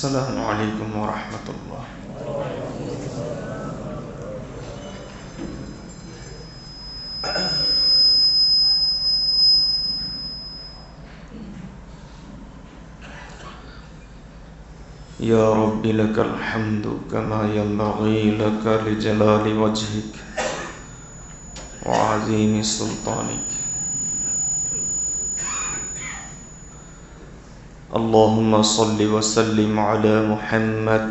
السلام عليكم ورحمة الله. يا رب لك الحمد كما ينبغي لك لجلال وجهك وعظيم سلطانك. اللهم صل وسلم على محمد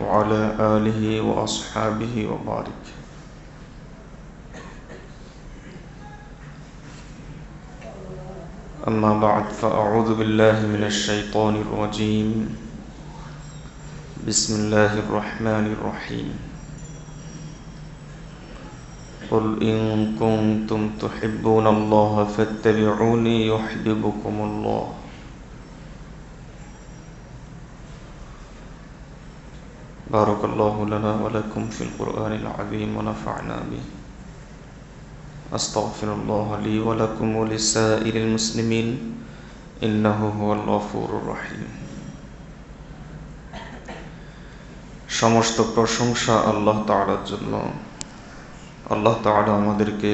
وعلى آله وأصحابه وبارك. أما بعد فأعوذ بالله من الشيطان الرجيم. بسم الله الرحمن الرحيم. قل إن كنتم تحبون الله فاتبعوني يحببكم الله. بارك الله لنا ولكم في القرآن العظيم ونفعنا به. أستغفر الله لي ولكم ولسائر المسلمين إنه هو الغفور الرحيم. সমস্ত প্রশংসা আল্লাহ তাআলার জন্য। আল্লাহ তাআলা আমাদেরকে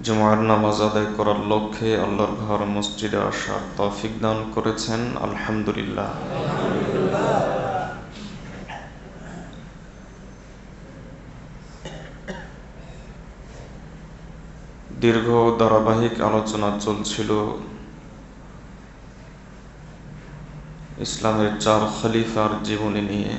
জুমার নামাজ আদায় করার লক্ষ্যে আল্লাহর ঘর মসজিদে আসার তৌফিক দান করেছেন, আলহামদুলিল্লাহ। দীর্ঘ ধারাবাহিক আলোচনা চলছিল ইসলামের 4 খলিফার জীবনী নিয়ে।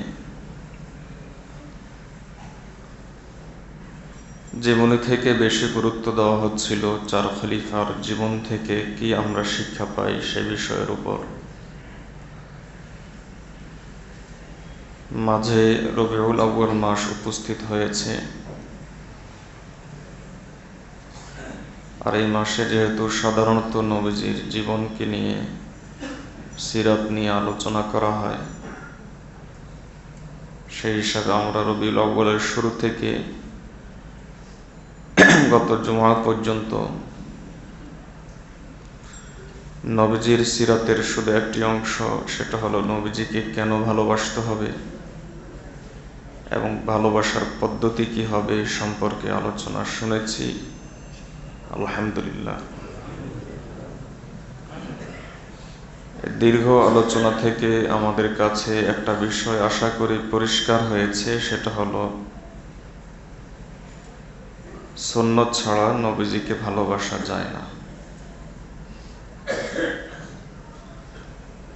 জীবনী থেকে বেশি গুরুত্ব দেওয়া হচ্ছিল 4 খলিফার জীবন থেকে কি আমরা শিক্ষা পাই সে বিষয়ের উপর। মাঝে রবিউল আউয়াল মাস উপস্থিত হয়েছে, আর এই মাসে যেহেতু সাধারণত নবীজির জীবনকে নিয়ে, সিরাত নিয়ে আলোচনা করা হয়, সেই হিসাবে আমরা রবিউল আউয়ালের শুরু থেকে গত জুমা পর্যন্ত নবীজির সিরাতের শুধু একটি অংশ, সেটা হলো নবীজিকে কেন ভালোবাসতে হবে এবং ভালোবাসার পদ্ধতি কি হবে সম্পর্কে আলোচনা শুনেছি, আলহামদুলিল্লাহ। দীর্ঘ আলোচনা থেকে আমাদের কাছে একটা বিষয় আশা করি পরিষ্কার হয়েছে, সেটা হলো সুন্নত ছাড়া নবীজিকে ভালোবাসা যায় না।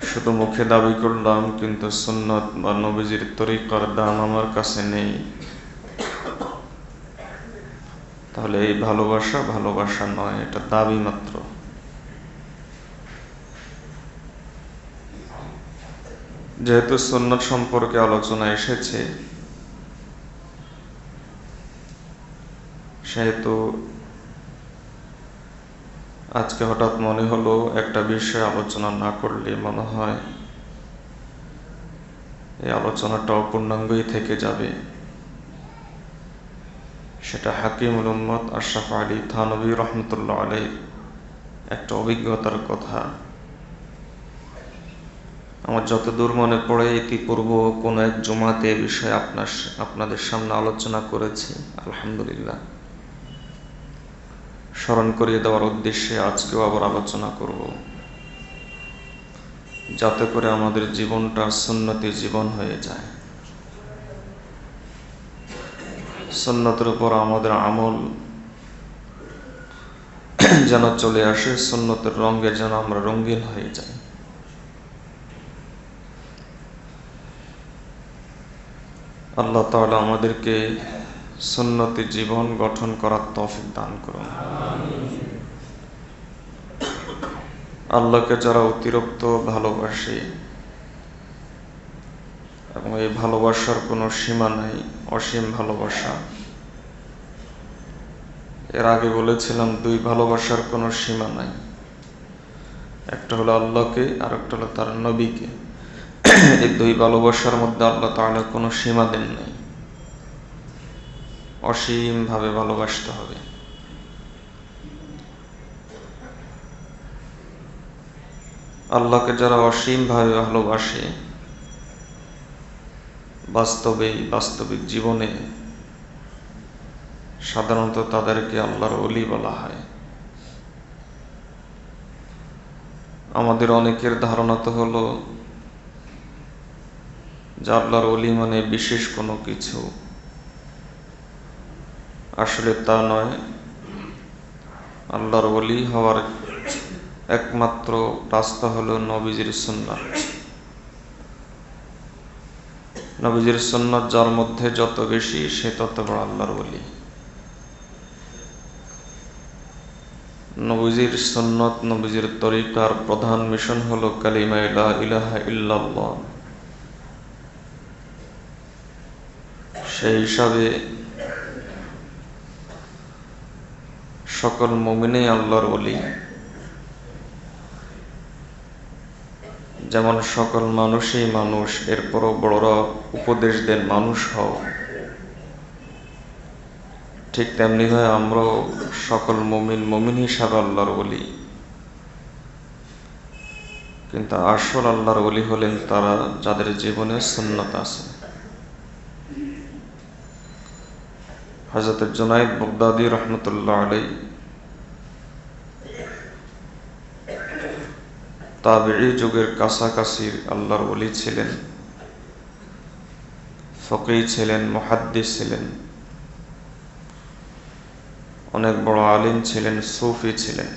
শুধু মুখে দাবি করলাম কিন্তু সুন্নত বা নবীজির তরিকার দাম আমার কাছে নেই, তাহলে এই ভালোবাসা নয়, এটা দাবি মাত্র। যেহেতু সুন্নত সম্পর্কে আলোচনা এসেছে, সেহেতু আজকে হঠাৎ মনে হলো একটা বিষয় আলোচনা না করলে মনে হয় এই আলোচনাটা অপূর্ণাঙ্গই থেকে যাবে। সেটা হাকিমুল উম্মত আশরাফ আলী থানভী রহমতুল্লাহ আলাইহির একটা অভিজ্ঞতার কথা। আমার যতদূর মনে পড়ে ইতিপূর্ব কোন এক জুমাতে এ বিষয়ে আপনাদের সামনে আলোচনা করেছি, আলহামদুলিল্লাহ। স্মরণ করিয়ে দেওয়ার উদ্দেশ্যে আজকেও আবার আলোচনা করব, যাতে করে আমাদের জীবনটা সুন্নতি জীবন হয়ে যায়, সুন্নতের উপর আমাদের আমল যেন চলে আসে, সুন্নতের রঙে যেন আমরা রঙিন হয়ে যাই। আল্লাহ তাআলা আমাদেরকে সুন্নতি জীবন গঠন করার তৌফিক দান করুন। আল্লাহকে যারা অতিরিক্ত ভালোবাসে এবং এই ভালোবাসার কোনো সীমা নাই, অসীম ভালোবাসা। এর আগে বলেছিলাম 2 ভালোবাসার কোনো সীমা নাই, একটা হলো আল্লাহকে আর একটা হলো তার নবীকে। এই 2 ভালোবাসার মধ্যে আল্লাহ তাআলা কোনো সীমা দেন নাই, অসীম ভাবে ভালোবাসতে হবে। আল্লাহকে যারা অসীমভাবে ভালোবাসে, বাস্তবিক জীবনে সাধারণত তাদেরকে আল্লাহর ওলি বলা হয়। আমাদের অনেকের ধারণা তো হলো যে আল্লাহর ওলি মানে বিশেষ কোনো কিছু। আসলে তা নয়। আল্লাহর ওলি হওয়ার একমাত্র রাস্তা হলো নবীজির সুন্নাত। নবীজির সুন্নাত যার মধ্যে যত বেশি, সে তত বড় আল্লাহর ওলি। নবীজির সুন্নাত, নবীজির তরিকার প্রধান মিশন হলো কালিমা লা ইলাহা ইল্লাল্লাহ। সেই হিসাবে সকল মুমিনই আল্লাহর ওলি। যেমন সকল মানুষই মানুষ, এরপরও বড়রা উপদেশ দেন মানুষ হও, ঠিক তেমনি হয় আমরাও সকল মুমিন হিসাবে আল্লাহর ওলি। কিন্তু আসল আল্লাহর ওলি হলেন তারা যাদের জীবনে সুন্নাত আছে। হযরত জুনায়েদ বাগদাদী রহমতুল্লাহ আলাইহি তাবেঈ যুগের কাছাকাছি আল্লাহর ওলি ছিলেন, ফকীহ ছিলেন, মুহাদ্দিস ছিলেন, অনেক বড় আলিম ছিলেন, সুফি ছিলেন।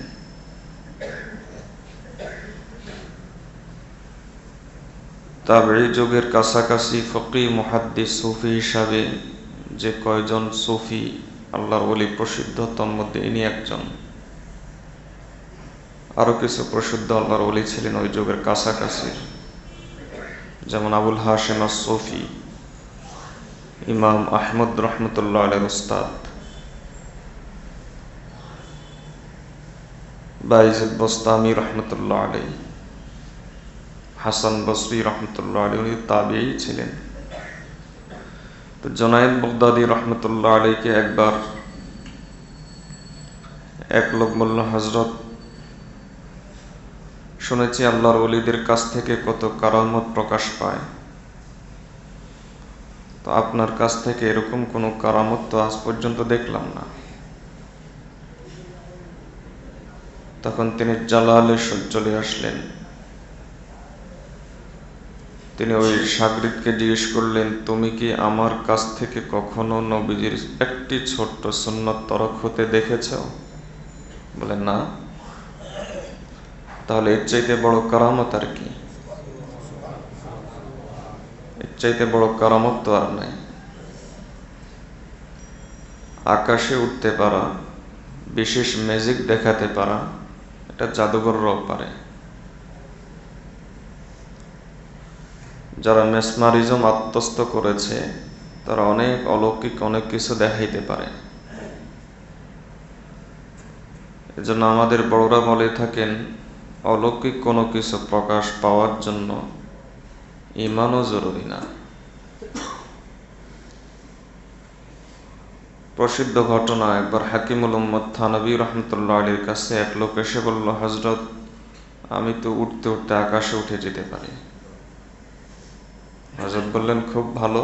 তাবেঈ যুগের কাছাকাছি ফকীহ, মুহাদ্দিস, সুফি হিসাবে যে কয়জন সুফি আল্লাহর ওলি প্রসিদ্ধ, তার মধ্যে ইনি একজন। আরো কিছু প্রসিদ্ধ আল্লাহর ওলি ছিলেন ওই যুগের কাছাকাছি, যেমন আবুল হাশেম আস-সুফি, ইমাম আহমদ রহমতুল্লাহ আলাইহির উস্তাদ, বাইজিদ বোস্তামি রহমতুল্লাহ আলাইহি, হাসান বসরি রহমতুল্লাহ আলাইহি তাবেঈ ছিলেন। তো জুনায়েদ বাগদাদী রহমতুল্লাহ আলাইহিকে একবার এক লোক বলল, হযরত, শুনেছি আল্লাহর ওলিদের কাছ থেকে কত কারামত প্রকাশ পায়, তো আপনার কাছ থেকে এরকম কোনো কারামত তো আজ পর্যন্ত দেখলাম না। তখন তিনি জালালে চলে আসলেন। তিনি ওই শাগরিদকে জিজ্ঞেস করলেন, তুমি কি আমার কাছ থেকে কখনো নবীজির একটি ছোট্ট সুন্নত তরক হতে দেখেছ? বলে, না। তাহলে এর চাইতে বড় কারামত আর কি? এর চাইতে বড় কারামত তো আর নাই। আকাশে উঠতে পারা, বিশেষ ম্যাজিক দেখাতে পারা, এটা জাদুঘররাও পারে। যারা মেসমারিজম আত্মস্থ করেছে তারা অনেক অলৌকিক অনেক কিছু দেখাইতে পারে। এজন্য আমাদের বড়রা বলে থাকেন, অলৌকিক কোনো কিছু প্রকাশ পাওয়ার জন্য ঈমানও জরুরি না। প্রসিদ্ধ ঘটনা, একবার হাকিমুল উম্মত থানভী রহমতুল্লাহ আলীর কাছে এক লোক এসে বলল, হযরত, আমি তো উঠতে উঠতে আকাশে উঠে যেতে পারি। হযরত বললেন, খুব ভালো,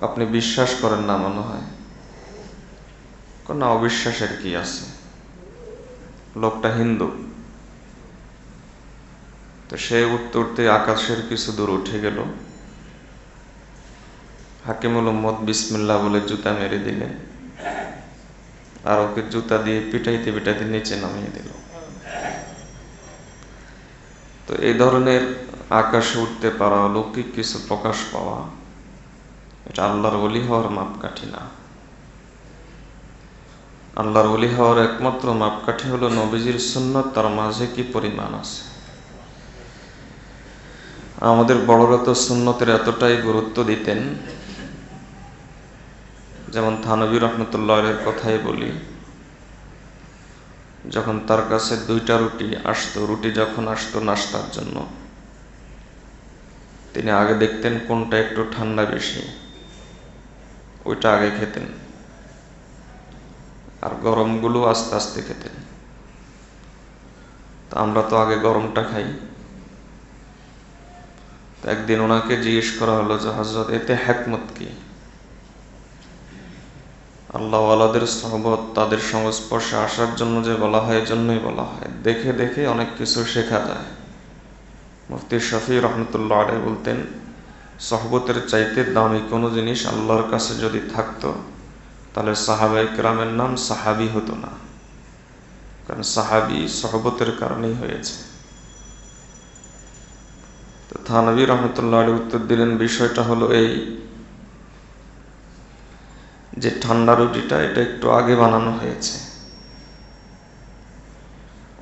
আপনি বিশ্বাস করেন না মনে হয়। না, অবিশ্বাসের কি আছে? লোকটা হিন্দু। তো সে উঠতে উঠতে আকাশের কিছু দূর উঠে গেল। হাকিমুল উম্মত বিসমিল্লাহ বলে জুতা মেরে দিলেন, আর ওকে জুতা দিয়ে পিটাইতে পিটাইতে নিচে নামিয়ে দিল। তো এই ধরনের আকাশে উঠতে পারা, অলৌকিক কিছু প্রকাশ পাওয়া, এটা আল্লাহর ওলি হওয়ার মাপকাঠি না। আল্লাহর ওলি হওয়ার একমাত্র মাপকাঠি হলো নবীজির সুন্নাত তার মাঝে কি পরিমাণ আছে। আমাদের বড়রা তো সুন্নতের এতটাই গুরুত্ব দিতেন, যেমন থানভী রহমতুল্লাহ এর কথাই বলি, যখন তার কাছে 2টা রুটি আসতো, রুটি যখন আসতো নাস্তার জন্য, তিনি আগে দেখতেন কোনটা একটু ঠান্ডা বেশি, ওইটা আগে খেতেন, আর গরমগুলো আস্তে আস্তে খেতেন। তো আমরা তো আগে গরমটা খাই। তো একদিন ওনাকে জিজ্ঞেস করা হলো যে হযরত, এতে হিকমত কি? আল্লাহ ওয়ালাদের সোহবত, তাদের সংস্পর্শে আসার জন্য যে বলা হয়, এজন্যই বলা হয়, দেখে দেখে অনেক কিছু শেখা যায়। মুফতি শফি রহমতুল্লাহ আলাইহি বলতেন, সোহবতের চাইতে দামি কোনো জিনিস আল্লাহর কাছে যদি থাকতো, তাহলে সাহাবায়ে কেরামের নাম সাহাবী হতো না, কারণ সাহাবী সোহবতের কারণেই হয়েছে। তো থানভী রহমতুল্লাহ আলাইহি উত্তর দিলেন, বিষয়টা হলো এই যে ঠান্ডা রুটিটা এটা একটু আগে বানানো হয়েছে,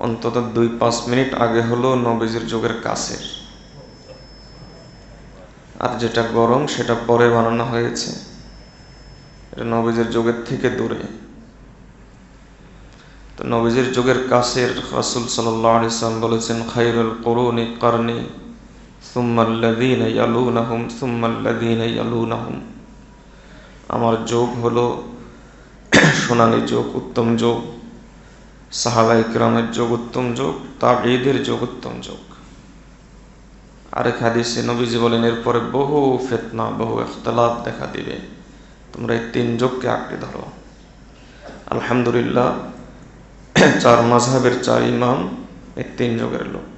অন্তত 2-5 মিনিট আগে হলো নবীজির যুগের কাছের, আর যেটা গরম সেটা পরে বানানো হয়েছে, এটা নবীজির যুগের থেকে দূরে। তো নবীজির যুগের কাছের রাসূল সাল্লাল্লাহু আলাইহি ওয়াসাল্লাম বলেছেন, খায়রুল কুরুনি কারনি সুম্মাল্লাযীনা ইয়ালুনাহুম সুম্মাল্লাযীনা ইয়ালুনাহুম, আমার যুগ হলো সোনালী যুগ, উত্তম যুগ, সাহাবায়ে কেরামের যুগ উত্তম যুগ, তাবেঈদের যুগ উত্তম যুগ। আরেক হাদিসে নবীজি বলেন, এরপরে বহু ফিতনা, বহু ইখতিলাফ দেখা দিবে, তোমরা এই 3 যুগকে আঁকড়ে ধরো। আলহামদুলিল্লাহ, 4 মাযহাবের 4 ইমাম এই 3 যুগের লোক।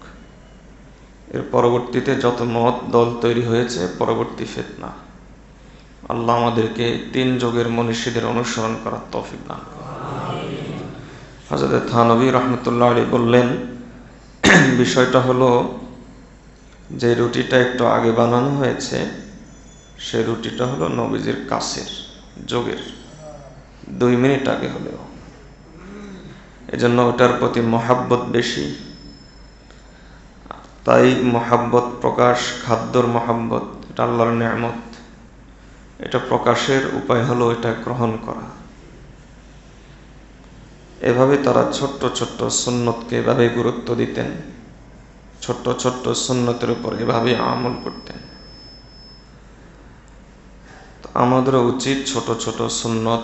এর পরবর্তীতে যত মত দল তৈরি হয়েছে, পরবর্তী ফিতনা। আল্লাহ আমাদেরকে 3 যুগের মনীষীদের অনুসরণ করার তৌফিক দান করুন। হযরত থানভী রহমতুল্লাহ আলাইহি বললেন, বিষয়টা হলো যে রুটিটা একটু আগে বানানো হয়েছে, সেই রুটিটা হলো নবীজির কাছের যুগের, 2 মিনিট আগে হলেও, এজন্য ওটার প্রতি মহাব্বত বেশি। তাই মহাব্বত প্রকাশ, খাদ্যর মহাব্বত, এটা আল্লাহর নেয়ামত, এটা প্রকাশের উপায় হলো এটা গ্রহণ করা। এভাবে তারা ছোট্ট ছোট্ট সুন্নতকে এভাবে গুরুত্ব দিতেন, ছোট্ট ছোট্ট সুন্নতের উপর এভাবে আমল করতেন। তো আমাদেরও উচিত ছোট ছোট সুন্নত,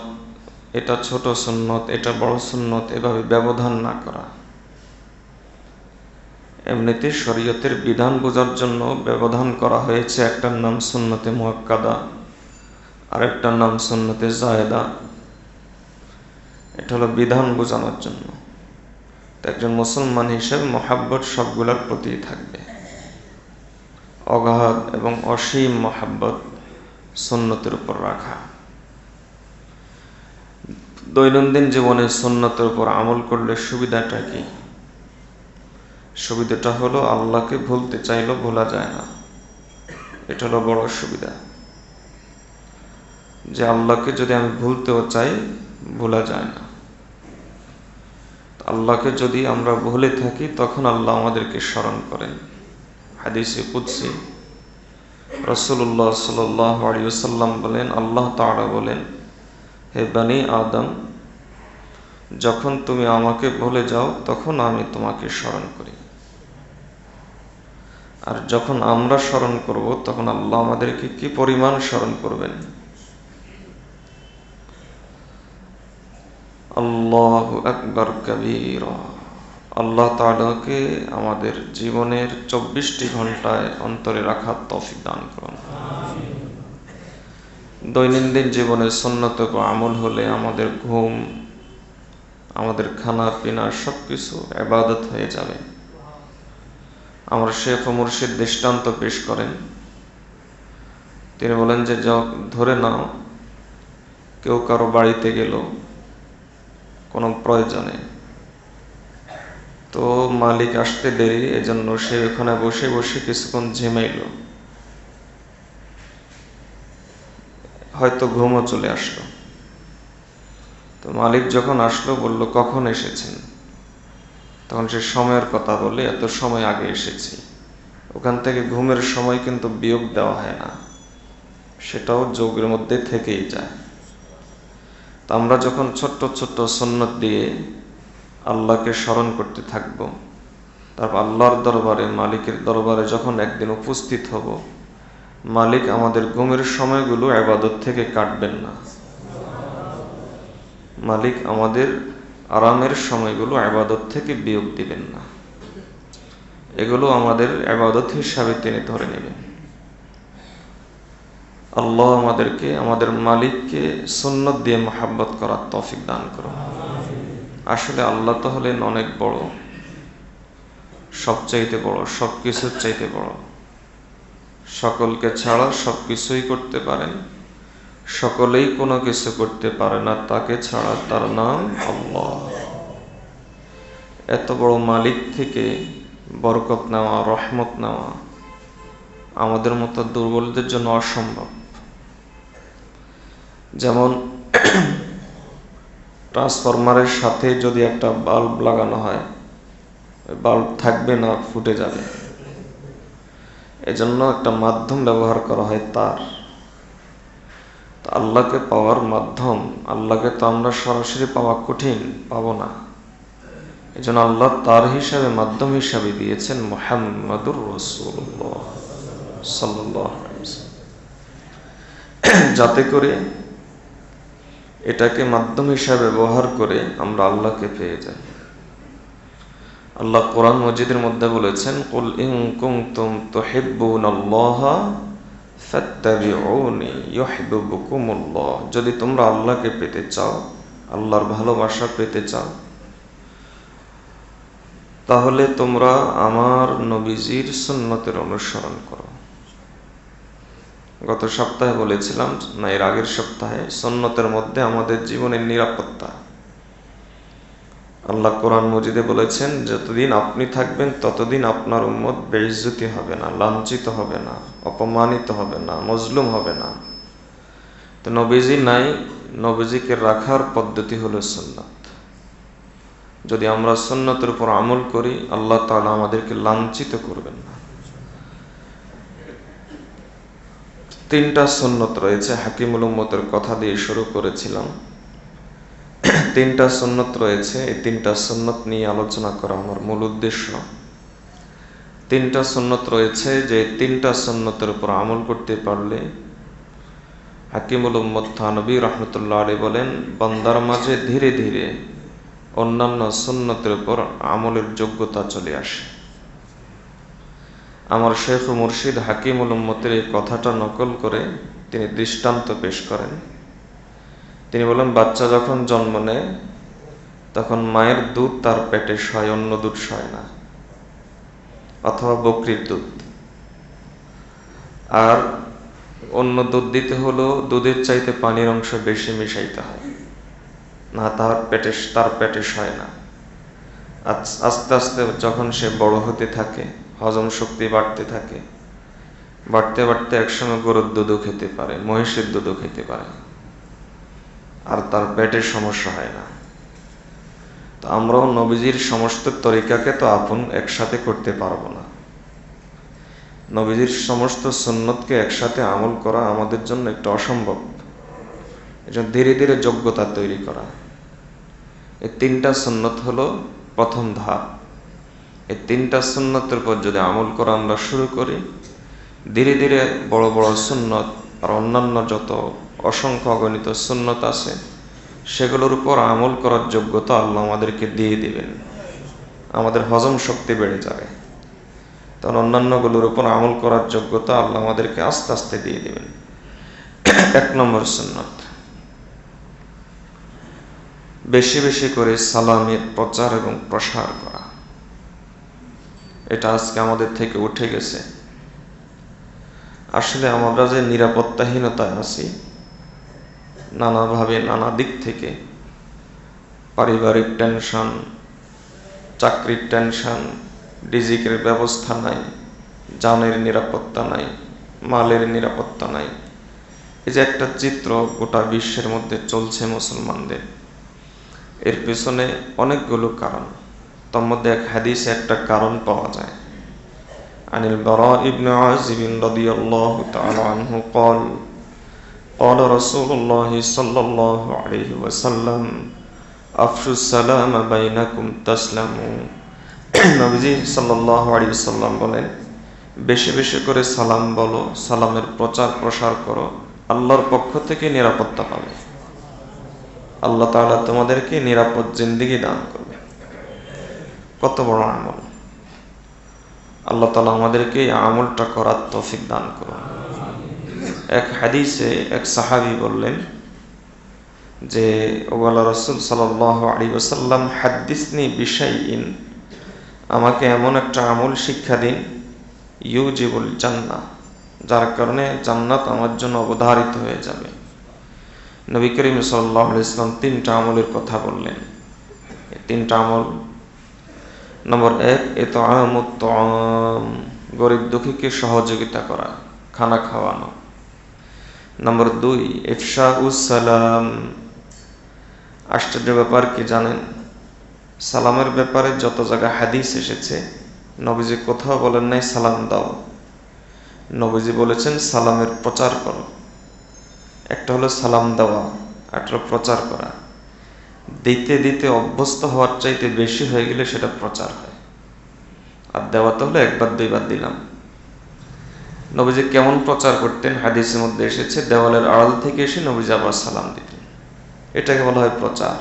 এটা ছোট সুন্নত, এটা বড় সুন্নত, এভাবে ব্যবধান না করা। এমনিতে শরীয়তের বিধান বোঝার জন্য ব্যবধান করা হয়েছে, একটার নাম সুন্নতে মুআক্কাদা, আরেকটার নাম সুন্নতে জায়েদা। এটা হলো বিধান বোঝানোর জন্য। একজন মুসলমান হিসেবে মহাব্বত সবগুলোর প্রতি থাকবে, অগাধ এবং অসীম মহাব্বত সুন্নতের উপর রাখা। দৈনন্দিন জীবনে সুন্নতের উপর আমল করলে সুবিধাটা কি? সুবিধাটা হলো আল্লাহকে ভুলতে চাইলেও ভোলা যায় না, এটা হলো বড় সুবিধা। যে আল্লাহকে যদি আমি ভুলতেও চাই, ভোলা যায় না। আল্লাহকে যদি আমরা ভুলে থাকি, তখন আল্লাহ আমাদেরকে স্মরণ করেন। হাদিসে কুদসি রাসূলুল্লাহ সাল্লাল্লাহু আলাইহি ওয়াসাল্লাম বলেন, আল্লাহ তাআলা বলেন, হে বনি আদম, যখন তুমি আমাকে ভুলে যাও তখন আমি তোমাকে স্মরণ করি, আর যখন আমরা স্মরণ করব তখন আল্লাহ আমাদেরকে কি পরিমাণ স্মরণ করবেন। আল্লাহু আকবার কাবীরা। আল্লাহ তাআলাকে আমাদের জীবনের 24টি ঘন্টায় অন্তরে রাখার তৌফিক দান করুন। দৈনন্দিন জীবনে সুন্নত ও আমল হলে আমাদের ঘুম, আমাদের খানা পিনা সবকিছু ইবাদত হয়ে যাবে। আমার শেখ ও মুর্শিদ দৃষ্টান্ত পেশ করেন। তিনি বলেন যে, ধরে নাও কেউ কারো বাড়িতে গেল কোনো প্রয়োজনে, তো মালিক আসতে দেরি, এজন্য সে ওখানে বসে বসে কিছুক্ষণ ঝিমাইল, হয়তো ঘুমও চলে আসলো। তো মালিক যখন আসলো, বলল, কখন এসেছেন? তখন সে সময়ের কথা বলে, এত সময় আগে এসেছি। ওখান থেকে ঘুমের সময় কিন্তু বিয়োগ দেওয়া হয় না, সেটাও যোগের মধ্যে থেকেই যায়। তো আমরা যখন ছোট্ট ছোট্ট সুন্নত দিয়ে আল্লাহকে স্মরণ করতে থাকব, তারপর আল্লাহর দরবারে, মালিকের দরবারে যখন একদিন উপস্থিত হব, মালিক আমাদের ঘুমের সময়গুলো ইবাদত থেকে কাটবেন না, মালিক আমাদের আরামের সময়গুলো ইবাদত থেকে বিয়োগ দিবেন না। এগুলো আমাদের ইবাদত হিসাবে তিনি ধরে নেবেন। আল্লাহ আমাদেরকে, আমাদের মালিককে সুন্নত দিয়ে মহাব্বত করার তৌফিক দান করুন। আসলে আল্লাহ তো হলেন অনেক বড়, সবচাইতে বড়, সব কিছুর চাইতে বড়। সকলকে ছাড়া সব কিছুই করতে পারেন, সকলেই কোনো কিছু করতে পারে না তাকে ছাড়া, তার নাম আল্লাহ। এত বড় মালিক থেকে বরকত নেওয়া, রহমত নেওয়া আমাদের মতো দুর্বলদের জন্য অসম্ভব। যেমন ট্রান্সফরমারের সাথে যদি একটা বাল্ব লাগানো হয়, বাল্ব থাকবে না, ফুটে যাবে। এজন্য একটা মাধ্যম ব্যবহার করা হয়, তার। আল্লাহকে পাওয়ার মাধ্যম, আল্লাহকে তো আমরা সরাসরি পাওয়া কঠিন, পাবো না। এজন্য আল্লাহ তার হিসাবে, মাধ্যম হিসাবে দিয়েছেন মুহাম্মাদুর রাসূলুল্লাহ সাল্লাল্লাহু আলাইহি ওয়াসাল্লাম, যাতে করে এটাকে মাধ্যম হিসাবে ব্যবহার করে আমরা আল্লাহকে পেয়ে যাই। আল্লাহ কোরআন মজিদের মধ্যে বলেছেন, কুল ইন কুনতুম তুহিব্বুনাল্লাহা ফাত্তাবিউনি ইউহিব্বুকুমুল্লাহ। যদি তোমরা আল্লাহকে পেতে চাও, আল্লাহর ভালোবাসা পেতে চাও, তাহলে তোমরা আমার নবীজির সুন্নতের অনুসরণ করো। গত সপ্তাহে বলেছিলাম, না এর আগের সপ্তাহে, সুন্নতের মধ্যে আমাদের জীবনের নিরাপত্তা। আল্লাহ কোরআন মজিদে বলেছেন, যতদিন আপনি থাকবেন ততদিন আপনার উম্মত বেইজ্জতি হবে না, লাঞ্ছিত হবে না, অপমানিত হবে না, মজলুম হবে না। তো নবীজি নাই, নবীজিকে রাখার পদ্ধতি হলো সুন্নাত। যদি আমরা সুন্নতের উপর আমল করি, আল্লাহ তাআলা আমাদেরকে লাঞ্ছিত করবেন না। তিনটা সুন্নত রয়েছে, হাকিমুল উম্মতের কথা দিয়ে শুরু করেছিলাম। তিনটা সুন্নত রয়েছে, এই তিনটা সুন্নত নিয়ে আলোচনা করা আমার মূল উদ্দেশ্য। তিনটা সুন্নত রয়েছে, যে তিনটা সুন্নতের উপর আমল করতে পারলে হাকিমুল উম্মত থানবী রহমতুল্লাহ আলাইহি বলেন, বান্দার মাঝে ধীরে ধীরে অন্যান্য সুন্নতের উপর আমলের যোগ্যতা চলে আসে। আমার শেখ ও মুর্শিদ হাকিমুল উম্মতের এই কথাটা নকল করে তিনি দৃষ্টান্ত পেশ করেন। তিনি বলেন, বাচ্চা যখন জন্ম নেয় তখন মায়ের দুধ তার পেটে সয়, অন্য দুধ সয় না, অথবা বকরির দুধ। আর অন্য দুধ দিতে হলেও দুধের চাইতে পানির অংশ বেশি মিশাইতে হয়, না তার পেটে সয় না। আস্তে আস্তে যখন সে বড় হতে থাকে, হজম শক্তি বাড়তে থাকে, বাড়তে বাড়তে একসময় গরুর দুধও খেতে পারে, মহিষের দুধও খেতে পারে, আর তার পেটের সমস্যা হয় না। তো আমরাও নবীজির সমস্ত তরিকাকে তো আপন একসাথে করতে পারবো না। নবীজির সমস্ত সুন্নতকে একসাথে আমল করা আমাদের জন্য একটু অসম্ভব। এজন্য ধীরে ধীরে যোগ্যতা তৈরি করা। এই তিনটা সুন্নত হলো প্রথম ধাপ। এই তিনটা সুন্নতের উপর যদি আমল করা আমরা শুরু করি, ধীরে ধীরে বড় বড় সুন্নত আর অন্যান্য যত অসংখ্য অগণিত সুন্নত আছে, সেগুলোর উপর আমল করার যোগ্যতা আল্লাহ আমাদেরকে দিয়ে দিবেন। আমাদের হজম শক্তি বেড়ে যাবে, তখন অন্যান্যগুলোর উপর আমল করার যোগ্যতা আল্লাহ আমাদেরকে আস্তে আস্তে দিয়ে দিবেন। 1 নম্বর সুন্নত, বেশি বেশি করে সালামের প্রচার এবং প্রসার করা। এটা আজকে আমাদের থেকে উঠে গেছে। আসলে আমরা যে নিরাপত্তাহীনতায় আছি, নানাভাবে নানা দিক থেকে, পারিবারিক টেনশন, চাকরির টেনশন, রিজিকের ব্যবস্থা নাই, জানের নিরাপত্তা নাই, মালের নিরাপত্তা নাই, এই যে একটা চিত্র গোটা বিশ্বের মধ্যে চলছে মুসলমানদের, এর পেছনে অনেকগুলো কারণ। তার মধ্যে এক হাদিসে একটা কারণ পাওয়া যায়। আনিল বারা ইবনে আযিব রাদিয়াল্লাহু তাআলা আনহু قال قال رسول الله صلى الله عليه وسلم আফশু সালাম বাইনাকুম তাসলামু। নবীজি সাল্লাল্লাহু আলাইহি ওয়াসাল্লাম বলেন, বেশি বেশি করে সালাম বলো, সালামের প্রচার প্রসার করো, আল্লাহর পক্ষ থেকে নিরাপত্তা পাবে। আল্লাহ তাআলা তোমাদেরকে নিরাপদ জিন্দেগি দান করবে। কত বড় আমল! আল্লাহ তাআলা আমাদেরকে এই আমলটা করার তৌফিক দান করুন। এক হাদিসে এক সাহাবী বললেন যে ওয়ালা রাসূল সাল্লাল্লাহু আলাইহি ওয়াসাল্লাম হাদ্দিসনি বিশাইইন, আমাকে এমন একটা আমল শিক্ষা দিন ইউজিবুল জান্নাহ, যার কারণে জান্নাত আমার জন্য অবধারিত হয়ে যাবে। নবী করিম সাল্লাল্লাহু আলাইহি ওয়াসাল্লাম তিনটা আমলের কথা বললেন। এই তিনটা আমল: নম্বর 1, ইতআমুত তাআম, গরিব দুঃখীকে সহযোগিতা করা, খানা খাওয়ানো। নম্বর 2, ইফশাউস সালাম। আশ্চর্য ব্যাপার কি জানেন, সালামের ব্যাপারে যত জায়গায় হাদিস এসেছে নবীজি কোথাও বলেন নাই সালাম দাও, নবীজি বলেছেন সালামের প্রচার করো। একটা হলো সালাম দেওয়া, একটা হলো প্রচার করা। দিতে দিতে অভ্যস্ত হওয়ার চাইতে বেশি হয়ে গেলে সেটা প্রচার হয়। আর দেওয়া তো হলো একবার দুইবার দিলাম। নবীজি কেমন প্রচার করতেন হাদিসের মধ্যে এসেছে, দেওয়ালের আড়াল থেকে এসে নবীজি আবার সালাম দিতেন। এটাকে বলা হয় প্রচার।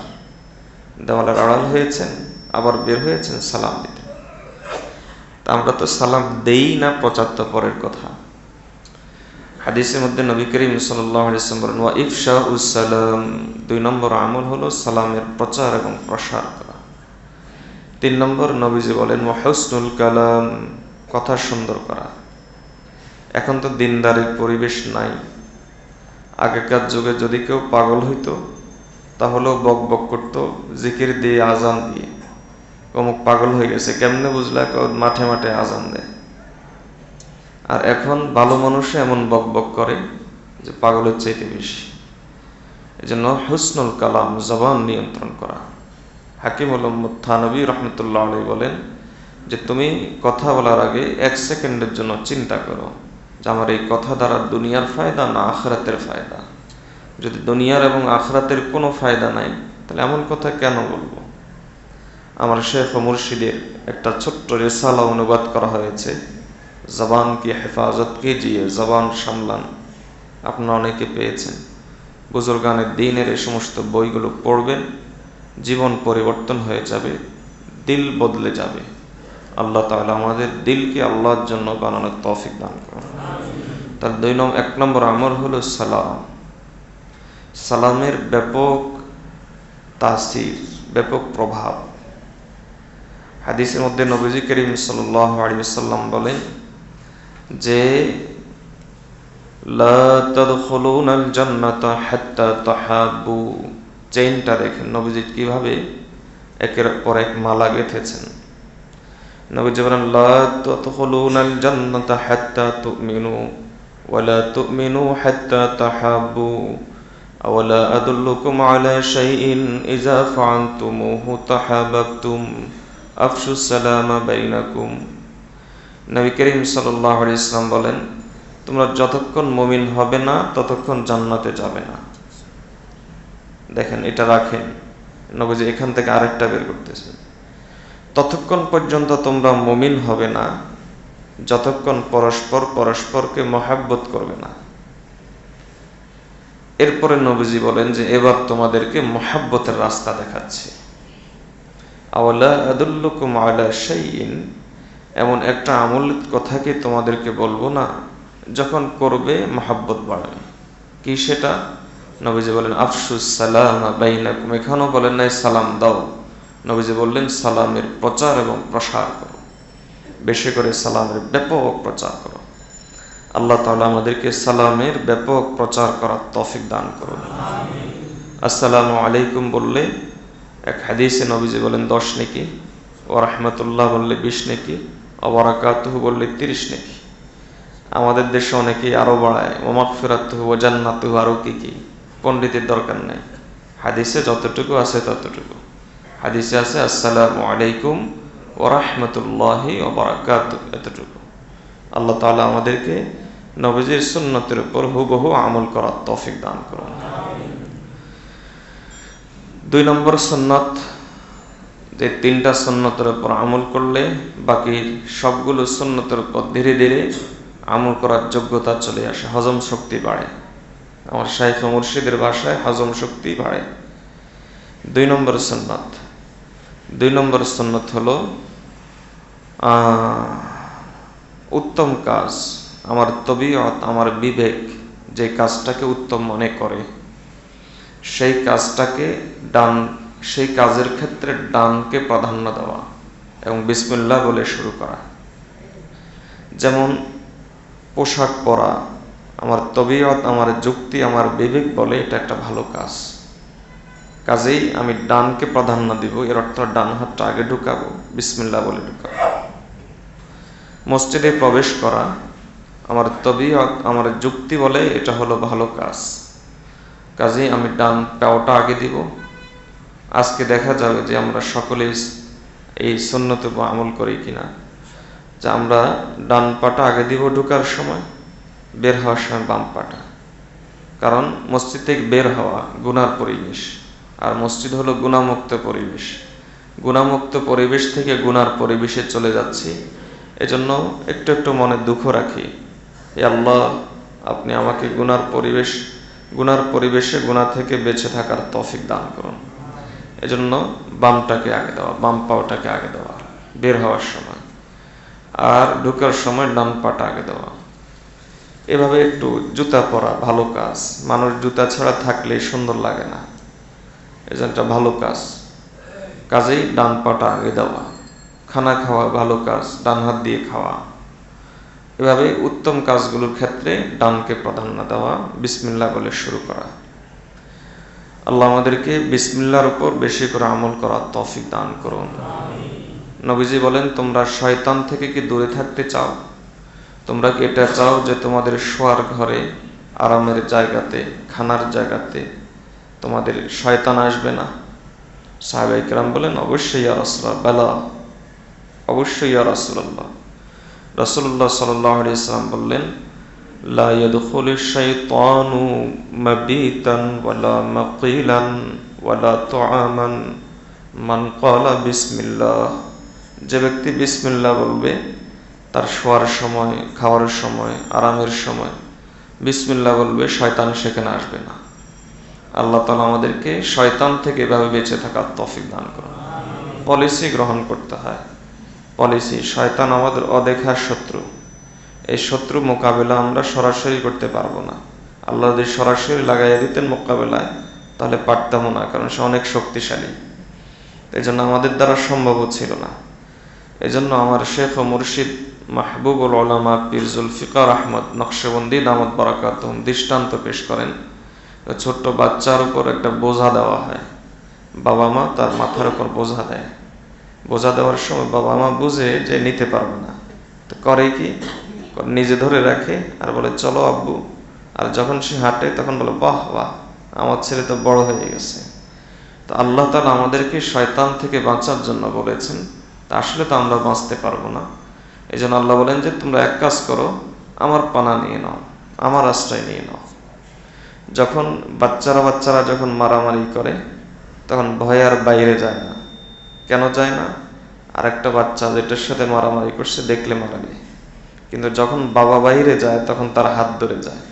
দেওয়ালের আড়াল হয়েছেন, আবার বের হয়েছেন, সালাম দিতেন। তা আমরা তো সালাম দেই না, প্রচার তো পরের কথা। হাদিসের মধ্যে নবী করিম সাল্লাল্লাহু আলাইহি ওয়াসাল্লাম বলেন ওয়া ইফশাউস সালাম, 2 নম্বর আমল হলো সালামের প্রচার এবং প্রসার করা। 3 নম্বর নবীজি বলেন ওয়া হুসনুল কালাম, কথা সুন্দর করা। এখন তো দিনদারির পরিবেশ নাই। আগেকার যুগে যদি কেউ পাগল হইতো তাহলেও বক বক করতো, জিকির দিয়ে, আজান দিয়ে। অমুক পাগল হয়ে গেছে, কেমনে বুঝলা? মাঠে মাঠে আজান দেয়। আর এখন ভালো মানুষে এমন বক বক করে যে পাগলের চাইতে বেশি। এই জন্য হুসনুল কালাম, জবান নিয়ন্ত্রণ করা। হাকিম উল-উম্মত থানবী রহমতুল্লাহ আলাইহি বলেন যে তুমি কথা বলার আগে 1 সেকেন্ডের জন্য চিন্তা করো যে আমার এই কথা দ্বারা দুনিয়ার ফায়দা না আখিরাতের ফায়দা। যদি দুনিয়ার এবং আখিরাতের কোনো ফায়দা নাই তাহলে এমন কথা কেন বলবো? আমার শেখ ও মুর্শিদের একটা ছোট্ট রিসালা অনুবাদ করা হয়েছে, জবান কি হেফাজত কিজিয়ে, জবান সামলান। আপনারা অনেকে পেয়েছেন। বুজুর্গানের দ্বীনের এই সমস্ত বইগুলো পড়বেন, জীবন পরিবর্তন হয়ে যাবে, দিল বদলে যাবে। আল্লাহ তাআলা আমাদের দিলকে আল্লাহর জন্য বানানোর তৌফিক দান করুন। তার 1 নম্বর আমল হলো সালাম। সালামের ব্যাপক তাসির, ব্যাপক প্রভাব। হাদিসের মধ্যে নবীজি করিম সাল্লাল্লাহু আলাইহি ওয়াসাল্লাম বলেন যে লা তাদখুলুনাল জান্নাতা হাত্তা তাহাব্বু। চেইনটা দেখেন নবীজি কিভাবে একের পর এক মালা গেঁথেছেন। নবীজি বলেন লা তাদখুলুনাল জান্নাতা হাত্তা তুমিনু ওয়া লা তুমিনু হাত্তা তাহাব্বু আওয়ালা আদুল্লুকুম আলা শাইইন ইযা ফাআলতুমুহু তাহাব্বাতুম আফশুস সালামা বাইনাকুম। নবী করিম সাল্লাল্লাহু আলাইহি ওয়াসাল্লাম বলেন তোমরা যতক্ষণ মুমিন হবে না ততক্ষণ জান্নাতে যাবে না। দেখেন এটা রাখেন, নবীজি এখান থেকে আরেকটা বের করতেছেন, ততক্ষণ পর্যন্ত তোমরা মুমিন হবে না যতক্ষণ পরস্পর পরস্পরকে মহাব্বত করবে না। এরপরে নবীজি বলেন যে এবার তোমাদেরকে মহাব্বতের রাস্তা দেখাচ্ছি। আওয়ালা আদুল্লুকুম আলা শাইইন, এমন একটা আমল কথা কি তোমাদেরকে বলবো না, যখন করবে মহাব্বত বাড়বে। কি সেটা? নবীজি বলেন আফশুস সালামা বাইনাকুম। এখানেও বলেন নাই সালাম দাও, নবীজি বললেন সালামের প্রচার এবং প্রসার করো, বেশি করে সালামের ব্যাপক প্রচার করো। আল্লাহ তাআলা আমাদেরকে সালামের ব্যাপক প্রচার করার তৌফিক দান করুন। আসসালামু আলাইকুম বললে এক হাদিসে নবীজি বলেন 10 নেকি, ওয়া রাহমাতুল্লাহ বললে 20 নেকি, ওয়া বারাকাতুহু বললে 30 নেকি। আমাদের দেশে অনেকেই আরো বাড়ায়, ওয়া মাগফিরাতুহু ওয়া জান্নাতুহু, আরো কি কি। পণ্ডিতের দরকার নেই, হাদিসে যতটুকু আছে ততটুকু। হাদিসে আছে আসসালামু আলাইকুম ওয়া রাহমাতুল্লাহি ওয়া বারাকাতুহু, এতটুকু। আল্লাহ তাআলা আমাদেরকে নবীজির সুন্নতের উপর হুবহু আমল করার তৌফিক দান করুন। 2 নম্বর সুন্নত, যে 3টা সুন্নতের উপর আমল করলে বাকি সবগুলো সুন্নতের উপর ধীরে ধীরে আমল করার যোগ্যতা চলে আসে, হজম শক্তি বাড়ে। আমার শাইখ ও মুর্শিদের ভাষায় হজম শক্তি বাড়ে। 2 নম্বর সুন্নত, 2 নম্বর সুন্নত হলো উত্তম কাজ, আমার তবিয়ত, আমার বিবেক যে কাজটাকে উত্তম মনে করে সেই কাজটাকে সেই কাজের ক্ষেত্রে ডানকে প্রাধান্য দেওয়া এবং বিসমিল্লাহ বলে শুরু করা। যেমন পোশাক পরা, আমার তবিয়ত, আমার যুক্তি, আমার বিবেক বলে এটা একটা ভালো কাজ, কাজেই আমি ডানকে প্রাধান্য দিব, এর অর্থ ডান হাতটা আগে ঢুকাবো, বিসমিল্লাহ বলে ঢুকাবো। মসজিদে প্রবেশ করা, আমার তবিয়ত, আমার যুক্তি বলে এটা হলো ভালো কাজ, কাজেই আমি ডান পাওটা আগে দিব। আজকে দেখা যাবে যে আমরা সকলেই এই সুন্নতে আমল করি কিনা, যে আমরা ডান পাটা আগে দিব ঢোকার সময়, বের হওয়ার সময় বাম পাটা। কারণ মসজিদ থেকে বের হওয়া গুনার পরিবেশ, আর মসজিদ হলো গুনামুক্ত পরিবেশ। গুনামুক্ত পরিবেশ থেকে গুনার পরিবেশে চলে যাচ্ছি, এজন্য একটু একটু মনে দুঃখ রাখি, হে আল্লাহ, আপনি আমাকে গুনার পরিবেশে গুনাহ থেকে বেঁচে থাকার তৌফিক দান করুন। এজন্য বামটাকে আগে দেওয়া, বাম পাওটাকে আগে দেওয়া বের হওয়ার সময়, আর ঢোকার সময় ডান পাটা আগে দেওয়া। এভাবে একটু জুতা পরা ভালো কাজ, মানুষ জুতা ছাড়া থাকলে সুন্দর লাগে না, এজন্য ভালো কাজ, কাজেই ডান পাটা আগে দেওয়া। খানা খাওয়া ভালো কাজ, ডান হাত দিয়ে খাওয়া। এভাবে উত্তম কাজগুলোর ক্ষেত্রে ডানকে প্রাধান্য দেওয়া, বিসমিল্লাহ বলে শুরু করা। আল্লাহ আমাদেরকে বিসমিল্লাহর উপর বেশি করে আমল করার তৌফিক দান করুন। নবীজি বলেন, তোমরা শয়তান থেকে কি দূরে থাকতে চাও? তোমরা কি এটা চাও যে তোমাদের শোয়ার ঘরে, আরামের জায়গাতে, খানার জায়গাতে তোমাদের শয়তান আসবে না? সাহাবায়ে কেরাম বলেন, অবশ্যই ইয়া রাসূলুল্লাহ, বালা, অবশ্যই ইয়া রাসূলুল্লাহ। রাসূলুল্লাহ সাল্লাল্লাহু আলাইহি ওয়াসাল্লাম বললেন, লা ইয়াদখুলুশ শাইতানু মাবিতান ওয়ালা মাকিলান ওয়ালা তুআমান মান ক্বালা বিসমিল্লাহ। যে ব্যক্তি বিসমিল্লাহ বলবে তার শোয়ার সময়, খাওয়ার সময়, আরামের সময় বিসমিল্লাহ বলবে, শয়তান সেখানে আসবে না। আল্লাহ তাআলা আমাদেরকে শয়তান থেকে এভাবে বেঁচে থাকার তৌফিক দান করুন। পলিসি গ্রহণ করতে হয়, পলিসি। শয়তান আমাদের অদেখা শত্রু, এই শত্রু মোকাবেলা আমরা সরাসরি করতে পারবো না। আল্লাহ যদি সরাসরি লাগাইয়া দিতেন মোকাবেলায়, তাহলে পারতামও না, কারণ সে অনেক শক্তিশালী। এই জন্য আমাদের দ্বারা সম্ভবও ছিল না। এই জন্য আমার শেখ ও মুর্শিদ মাহবুবুল উলামা পীর জুলফিকার আহমদ নকশবন্দি দামত বারাকাতুহুম দৃষ্টান্ত পেশ করেন। ছোট্ট বাচ্চার উপর একটা বোঝা দেওয়া হয়, বাবা মা তার মাথার উপর বোঝা দেয়। বোঝা দেওয়ার সময় বাবা মা বুঝে যে নিতে পারবে না, তো করে কি, নিজে ধরে রাখে আর বলে চলো আব্বু। আর যখন সে হাঁটে তখন বলে বাহ বাহ, আমার ছেলে তো বড় হয়ে গেছে। তো আল্লাহ তাআলা আমাদেরকে শয়তান থেকে বাঁচার জন্য বলেছেন, তা আসলে তো আমরা বাঁচতে পারবো না। এই জন্য আল্লাহ বলেন যে তোমরা এক কাজ করো, আমার পানা নিয়ে নাও, আমার আশ্রয় নিয়ে নাও। যখন বাচ্চারা যখন মারামারি করে, তখন ভয় আর বাইরে যায় না। কেন যায় না? আর একটা বাচ্চা যেটার সাথে মারামারি করছে দেখলে মারাবে, কিন্তু যখন বাবা বাইরে যায় তখন তার হাত ধরে যায়,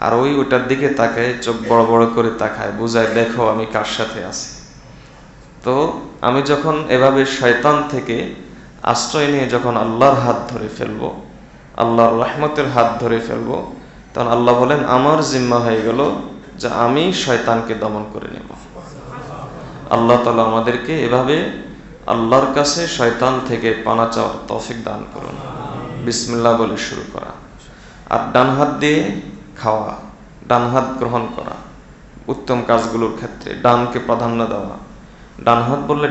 আর ওটার দিকে তাকায়, চোখ বড় বড় করে তাকায়, বুঝায় দেখো আমি কার সাথে আছি। তো আমি যখন এভাবে শয়তান থেকে আশ্রয় নিয়ে যখন আল্লাহর হাত ধরে ফেলবো, আল্লাহর রহমতের হাত ধরে ফেলবো, তখন আল্লাহ বলেন আমার জিম্মা হয়ে গেল যে আমি শয়তানকে দমন করে নেব। আল্লাহ তাআলা আমাদেরকে এভাবে আল্লাহর কাছে শয়তান থেকে পানা চাওয়ার তৌফিক দান করুন। বিসমিল্লাহ বলে শুরু করা, আর ডান হাত দিয়ে খাওয়া, ডান হাত গ্রহণ করা। উত্তম কাজগুলোর ক্ষেত্রে ডানকে প্রাধান্য দেওয়া। ডান হাত বললে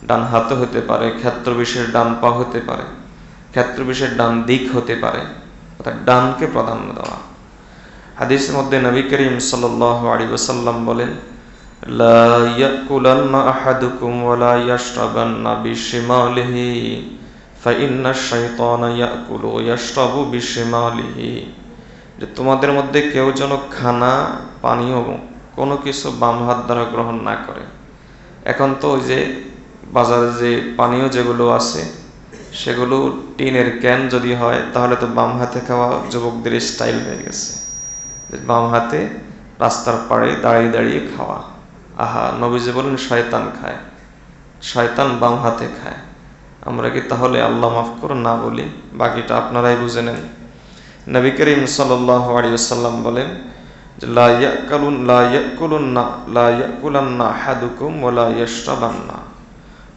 ডান হাতও হতে পারে, ক্ষেত্রবিশেষ ডান পা হতে পারে, ক্ষেত্রবিশেষ ডান দিক হতে পারে, অর্থাৎ ডানকে প্রাধান্য দেওয়া। হাদিসের মধ্যে নবী করিম সাল্লাল্লাহু আলাইহি ওয়াসাল্লাম বলেন, লা ইয়াকুলান্না আহাদুকুম ওয়া লা ইয়াশরাবান্না বিশিমালিহি ফাইন্না শাইতানা ইয়াকুলু ওয়া ইয়াশরাবু বিশিমালিহি। যে তোমাদের মধ্যে কেউ যেন খানা, পানীয়, কোনো কিছু বাম হাত দ্বারা গ্রহণ না করে। এখন তো ওই যে বাজারে যে পানীয় যেগুলো আছে, সেগুলো টিনের ক্যান যদি হয়, তাহলে তো বাম হাতে খাওয়া যুবকদের স্টাইল হয়ে গেছে, বাম হাতে রাস্তার পাড়ে দাঁড়িয়ে দাঁড়িয়ে খাওয়া। আহা, নবীজি বলেন শয়তান খায়, শয়তান বাম হাতে খায়। আমরা কি তাহলে আল্লাহ মাফ করুন না বলি? বাকিটা আপনারাই বুঝে নেন। নবী করিম সাল্লাল্লাহু আলাইহি ওয়াসাল্লাম বলেন যে লা ইয়াকুলান্না আহাদুকুম ওয়া লা ইয়াশরাবান্না,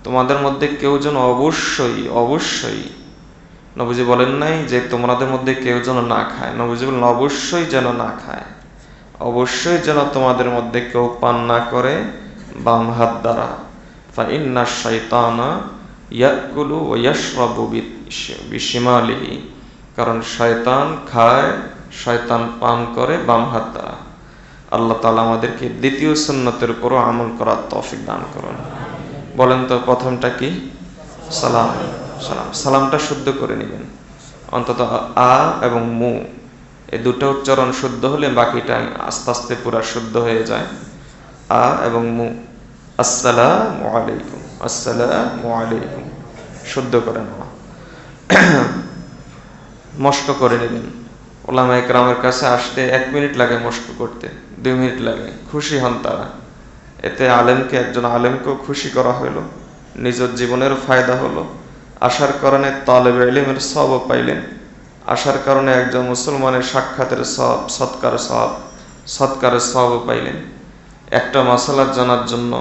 তোমাদের মধ্যে কেউ যেন অবশ্যই নবীজি বলেন নাই যে তোমাদের মধ্যে কেউ যেন না খায়, নবীজি বলেন অবশ্যই যেন না খায়, অবশ্যই যেন তোমাদের মধ্যে কেউ পান না করে বাম হাত দ্বারা। ফাইন্না শাইতানা ইয়াকুলু ওয়া ইয়াশরাবু বিশিমালিহি, কারণ শয়তান খায়, শয়তান পান করে বাম হাত দ্বারা। আল্লাহ তাআলা আমাদেরকে দ্বিতীয় সুন্নতের উপরও আমল করার তৌফিক দান করুন। বলেন তো প্রথমটা কি? সালাম। সালামটা শুদ্ধ করে নেবেন, অন্তত আ এবং মু এই দুটো উচ্চারণ শুদ্ধ হলে বাকিটা আস্তে আস্তে পুরা শুদ্ধ হয়ে যায়। আ এবং মু, আসসালামু আলাইকুম, আসসালামু আলাইকুম, শুদ্ধ করে নেওয়া। মস্ক করে নেবেন। ওলামায়ে কেরামের কাছে আসতে 1 মিনিট লাগে, মস্ক করতে 2 মিনিট লাগে, খুশি হন তারা। এতে একজন আলেমকেও খুশি করা হলো, নিজের জীবনের ফায়দা হলো, আসার কারণে তালেবে ইলমের সওয়াব পাইলেন, আসার কারণে একজন মুসলমানের সাক্ষাতের সওয়াব, সৎকারের সওয়াব পাইলেন। একটা মাসালা জানার জন্য,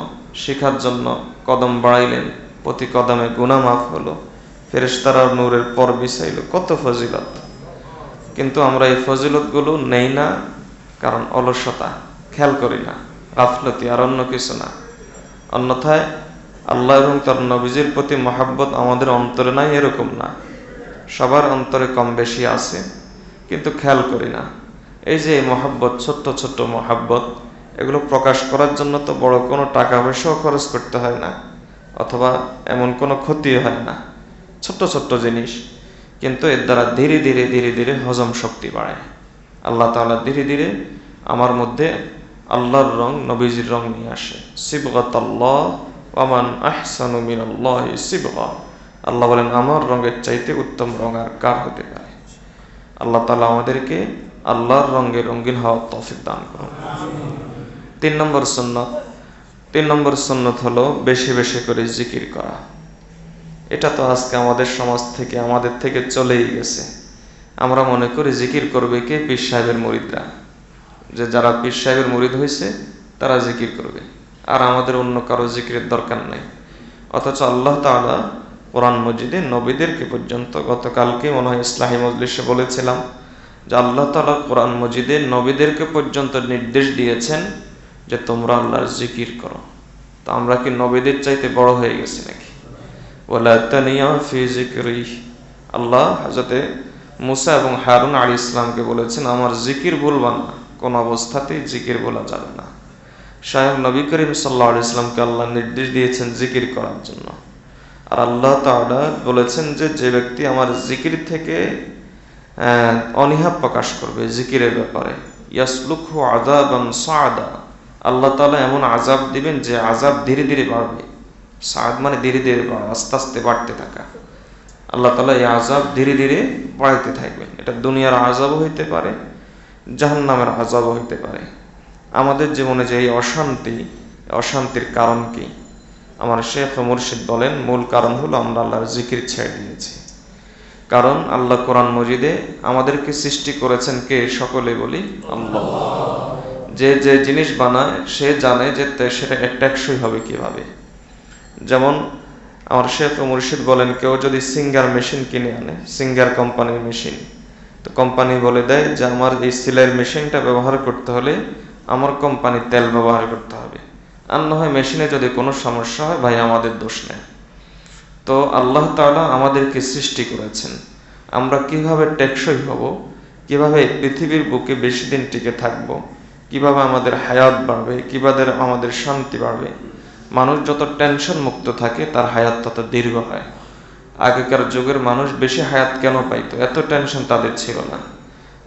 শেখার জন্য কদম বাড়াইলেন, প্রতি কদমে গুনাহ মাফ হলো, ফেরেশতারা নূরের পর বিছাইল, কত ফজিলত। কিন্তু আমরা এই ফজিলতগুলো নেই না, কারণ অলসতা, খেয়াল করি না, গাফলতি, আর অন্য কিছু না। অন্যথায় আল্লাহ এবং তার নবীজির প্রতি মহাব্বত আমাদের অন্তরে নাই এরকম না, সবার অন্তরে কম বেশি আছে, কিন্তু খেয়াল করি না। এই যে মহাব্বত, ছোট্ট ছোট্ট মহাব্বত, এগুলো প্রকাশ করার জন্য তো বড় কোনো টাকা পয়সাও খরচ করতে হয় না, অথবা এমন কোনো ক্ষতি হয় না, ছোট্ট ছোট্ট জিনিস, কিন্তু এর দ্বারা ধীরে ধীরে হজম শক্তি বাড়ে। আল্লাহ তাআলা ধীরে ধীরে আমার মধ্যে আল্লাহর রং, নবীজির রং নিয়ে আসে। সিবগাতাল্লাহ ওয়া মান আহসানু মিনাল্লাহি সিবগা, আল্লাহ বলেন আমার রঙের চাইতে উত্তম রং আর কার হতে পারে। আল্লাহ তাআলা আমাদেরকে আল্লাহর রঙে রঙিন হওয়ার তৌফিক দান করুন। 3 নম্বর সুন্নত হলো বেশি বেশি করে জিকির করা। এটা তো আজকে আমাদের সমাজ থেকে, আমাদের থেকে চলেই গেছে। আমরা মনে করি জিকির করবে কে? পীর সাহেবের মুরিদরা, যে যারা পীর সাহেবের মুরিদ হয়েছে তারা জিকির করবে, আর আমাদের অন্য কারো জিকিরের দরকার নেই। অথচ আল্লাহ তাআলা কোরআন মজিদে নবীদেরকে পর্যন্ত, গতকালকে মনে হয় ইসলাহি মজলিসে বলেছিলাম যে আল্লাহ তাআলা কোরআন মজিদে নবীদেরকে পর্যন্ত নির্দেশ দিয়েছেন যে তোমরা আল্লাহর জিকির করো। তো আমরা কি নবীদের চাইতে বড় হয়ে গেছি নাকি? ওয়ালা তানিয়া ফি যিকরি, আল্লাহ হযরতে মুসা এবং হারুন আলাইহিস সালামকে বলেছেন আমার জিকির বলবা না, কোন অবস্থাতেই জিকির বলা যাবে না। স্বয়ং নবী করিম সাল্লাল্লাহু আলাইহি সাল্লামকে আল্লাহ নির্দেশ দিয়েছেন জিকির করার জন্য। আর আল্লাহ তাআলা বলেছেন যে যে ব্যক্তি আমার জিকির থেকে অনীহা প্রকাশ করবে জিকিরের ব্যাপারে, ইয়াসলুকহু আযাবান সাআদা, আল্লাহ তাআলা এমন আযাব দিবেন যে আযাব ধীরে ধীরে বাড়বে। সাআদ মানে ধীরে ধীরে বাড়া, আস্তে আস্তে বাড়তে থাকা। আল্লাহ তাআলা এই আযাব ধীরে ধীরে বাড়তে থাকবেন। এটা দুনিয়ার আযাবও হইতে পারে, জাহান্নামের আযাবও হইতে পারে। আমাদের জীবনে যে এই অশান্তির কারণ কি? আমার শেখ ও মুর্শিদ বলেন মূল কারণ হলো আমরা আল্লাহর জিকির ছেড়ে দিয়েছি। কারণ আল্লাহ কোরআন মজিদে আমাদেরকে সৃষ্টি করেছেন কে? সকলে বলি আল্লাহ। যে যে জিনিস বানায় সে জানে যে সেটা টেকসই হবে কিভাবে। যেমন আমার শেখ ও মুর্শিদ বলেন কেউ যদি সিঙ্গার মেশিন কিনে আনে, সিঙ্গার কোম্পানির মেশিন, তো কোম্পানি বলে দেয় যে আমার এই সেলাইয়ের মেশিনটা ব্যবহার করতে হলে আমার কোম্পানির তেল ব্যবহার করতে হবে, আর না হয় মেশিনে যদি কোনো সমস্যা হয় ভাই আমাদের দোষ নেই। তো আল্লাহ তাআলা আমাদেরকে সৃষ্টি করেছেন, আমরা কিভাবে টেকসই হব, কিভাবে পৃথিবীর বুকে বেশি দিন টিকে থাকব, কিভাবে আমাদের হায়াত বাড়বে, কিভাবে আমাদের শান্তি বাড়বে। মানুষ যত টেনশন মুক্ত থাকে তার হায়াত তত দীর্ঘ হয়। আগেকার যুগের মানুষ বেশি হায়াত কেন পাইতো? এত টেনশন তাদের ছিল না।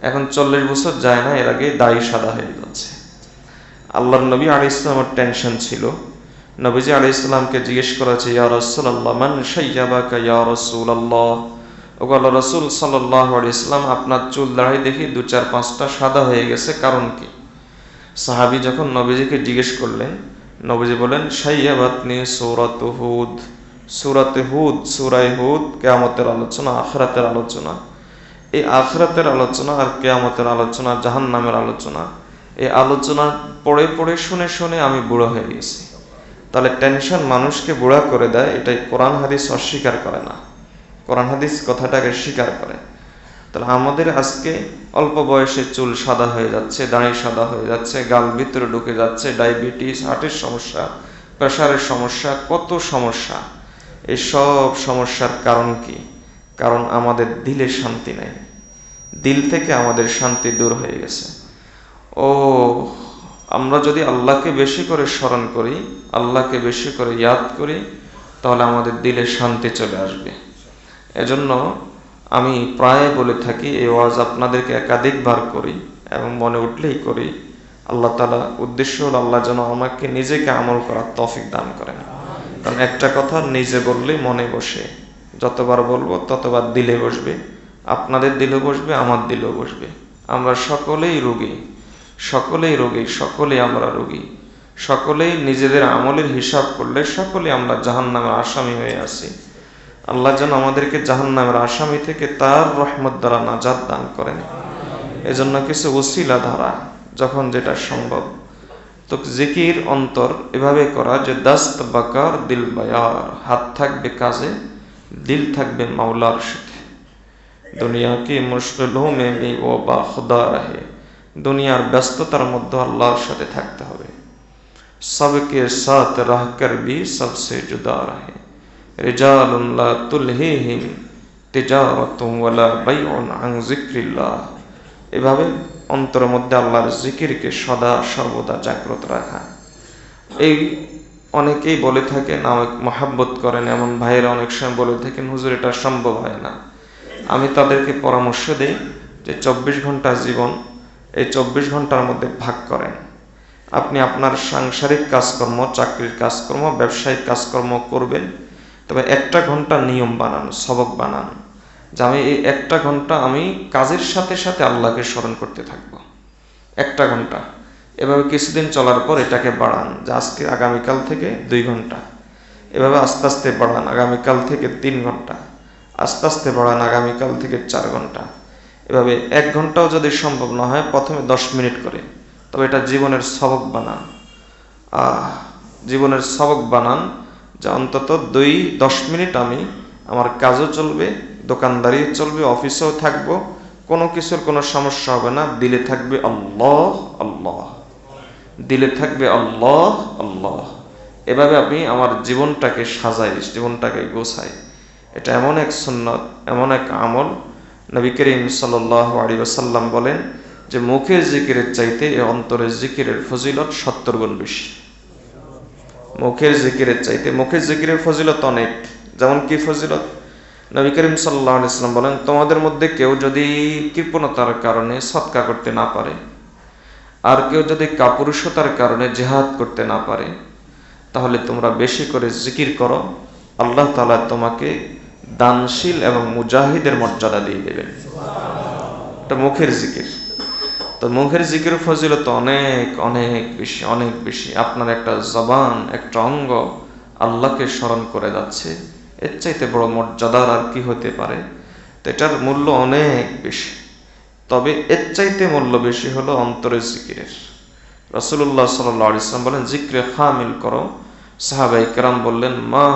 এখন 40 বছর যায় না, এর আগে দাড়ি সাদা হয়ে যাচ্ছে। আল্লাহর নবী আলাইহিস সালামের টেনশন ছিল। নবীজি আলাইহিস সালামকে জিজ্ঞেস করা হয়েছে ইয়া রাসূলুল্লাহ মান শাইয়াবাকা ইয়া রাসূলুল্লাহ, ও আল্লাহর রাসূল সাল্লাল্লাহু আলাইহি ওয়াসাল্লাম আপনার চুল দাড়ি দেখি 2-4-5টা সাদা হয়ে গেছে, কারণ কি? সাহাবী যখন নবীজিকে জিজ্ঞেস করলেন, নবীজি বলেন শাইয়াবাতনি সূরাতু হুদ, সূরা হুদ কিয়ামতের আলোচনা, আখিরাতের আলোচনা। এই আখিরাতের আলোচনা আর কিয়ামতের আলোচনা, জাহান্নামের আলোচনা, এই আলোচনা পড়ে পড়ে শুনে শুনে আমি বুড়ো হয়ে গেছি। তাহলে টেনশন মানুষকে বুড়া করে দেয়, এটাই কোরআন হাদিস অস্বীকার করে না, কোরআন হাদিস কথাটাকে স্বীকার করে। তাহলে আমাদের আজকে অল্প বয়সে চুল সাদা হয়ে যাচ্ছে, দাড়ি সাদা হয়ে যাচ্ছে, গাল ভিতরে ঢুকে যাচ্ছে, ডায়াবেটিস, হার্টের সমস্যা, প্রেশারের সমস্যা, কত সমস্যা। এই সব সমস্যার কারণ কি? কারণ আমাদের দিলে শান্তি নাই, দিল থেকে আমাদের শান্তি দূর হয়ে গেছে। আমরা যদি আল্লাহকে বেশি করে স্মরণ করি, আল্লাহকে বেশি করে ইয়াদ করি, তাহলে আমাদের দিলে শান্তি চলে আসবে। এজন্য আমি প্রায় বলে থাকি, এই ওয়াজ আপনাদেরকে একাধিকবার করি এবং মনে উঠলেই করি। আল্লাহ তাআলা উদ্দেশ্য হল আল্লাহ যেন আমাকে নিজেকে আমল করার তৌফিক দান করেন। কারণ একটা কথা নিজে বললেই মনে বসে, যতবার বলবো ততবার দিলে বসবে, আপনাদের দিলেও বসবে, আমার দিলেও বসবে। আমরা সকলেই রোগী, সকলেই আমরা রোগী, সকলেই নিজেদের আমলের হিসাব করলে সকলেই আমরা জাহান্নামের আসামি হয়ে আছি। আল্লাহ যেন আমাদেরকে জাহান্নামের আসামি থেকে তার রহমত দ্বারা নাজাত দান করেন। এজন্য কিছু ওসিলা ধারা, যখন যেটা সম্ভব, তো জিকির অন্তর এভাবে করা যে দাস্ত বাকার দিল বায়ার, হাত থাকবে কাজে, দিল থাকবে মাওলার সাথে। দুনিয়া কি মুশকিলও মে ভি ও বা খুদা রহে, দুনিয়ার ব্যস্ততার মধ্যে আল্লাহর সাথে থাকতে হবে। সবকে সাথ রাহকর ভি সবসে জুদা রহে, রিজালুন লা তুলহিহিম তিজারাতুন ওয়ালা বাইউন আন যিকরিল্লাহ। এভাবে অন্তরের মধ্যে আল্লাহর জিকিরকে সদা সর্বদা জাগ্রত রাখা। এই অনেকেই বলে থাকেন, আমাকে মহাব্বত করেন এমন ভাইয়েরা অনেক সময় বলে থাকেন, হুজুর এটা সম্ভব হয় না। আমি তাদেরকে পরামর্শ দেই যে 24 ঘন্টা জীবন, এই 24 ঘন্টার মধ্যে ভাগ করেন। আপনি আপনার সাংসারিক কাজকর্ম, চাকরির কাজকর্ম, ব্যবসায়িক কাজকর্ম করবেন, তবে 1টা ঘন্টা নিয়ম বানান, সবক বানান, যে আমি এই 1টা ঘন্টা আমি কাজের সাথে সাথে আল্লাহকে স্মরণ করতে থাকবো। 1টা ঘন্টা এভাবে কিছুদিন চলার পর এটাকে বাড়ান, যে আজকে আগামীকাল থেকে 2 ঘন্টা, এভাবে আস্তে আস্তে বাড়ান, আগামীকাল থেকে 3 ঘন্টা, আস্তে আস্তে বাড়ান, আগামীকাল থেকে 4 ঘন্টা। এভাবে 1 ঘন্টাও যদি সম্ভব না হয়, প্রথমে 10 মিনিট করে, তবে এটা জীবনের সবক বানান। জীবনের সবক বানান যে অন্তত 10 মিনিট আমি, আমার কাজও চলবে, দোকানদারিও চলবে, অফিসেও থাকবো, কোনো কিছুর কোনো সমস্যা হবে না, দিলে থাকবে আল্লাহ আল্লাহ, দিলে থাকবে আল্লাহ আল্লাহ। এভাবে আমি আমার জীবনটাকে সাজাই, জীবনটাকে গোছাই। এটা এমন এক সুন্নত, এমন এক আমল, নবী করিম সাল্লাল্লাহু আলাইহি ওয়াসাল্লাম বলেন যে মুখের জিকিরের চাইতে এই অন্তরের জিকিরের ফজিলত 70 গুণ বেশি। মুখের জিকিরের চাইতে, মুখের জিকিরের ফজিলত অনেক। যেমন কি ফজিলত? নবী করিম সাল্লাল্লাহু আলাইহি ওয়াসাল্লাম বলেন, তোমাদের মধ্যে কেউ যদি কৃপণতার কারণে সদকা করতে না পারে, আর কেউ যদি কাপুরুষতার কারণে জিহাদ করতে না পারে, তাহলে তোমরা বেশি করে জিকির করো, আল্লাহ তাআলা তোমাকে দানশীল এবং মুজাহিদের মর্যাদা দিয়ে দেবেন। এটা মুখের জিকির। তো মুখের জিকির ফজিলত অনেক অনেক বেশি, অনেক বেশি। আপনার একটা জবান, একটা অঙ্গ আল্লাহকে স্মরণ করে যাচ্ছে, এর চাইতে বড় মর্যাদার আর কি হতে পারে? তো এটার মূল্য অনেক বেশি। তবে এর চাইতে মূল্য বেশি হলো অন্তরের জিকিরের। রাসূলুল্লাহ সাল্লাল্লাহু আলাইহি ওয়াসাল্লাম বলেন, জিক্রে খামিল করো। সাহাবায়ে কেরাম বললেন, মা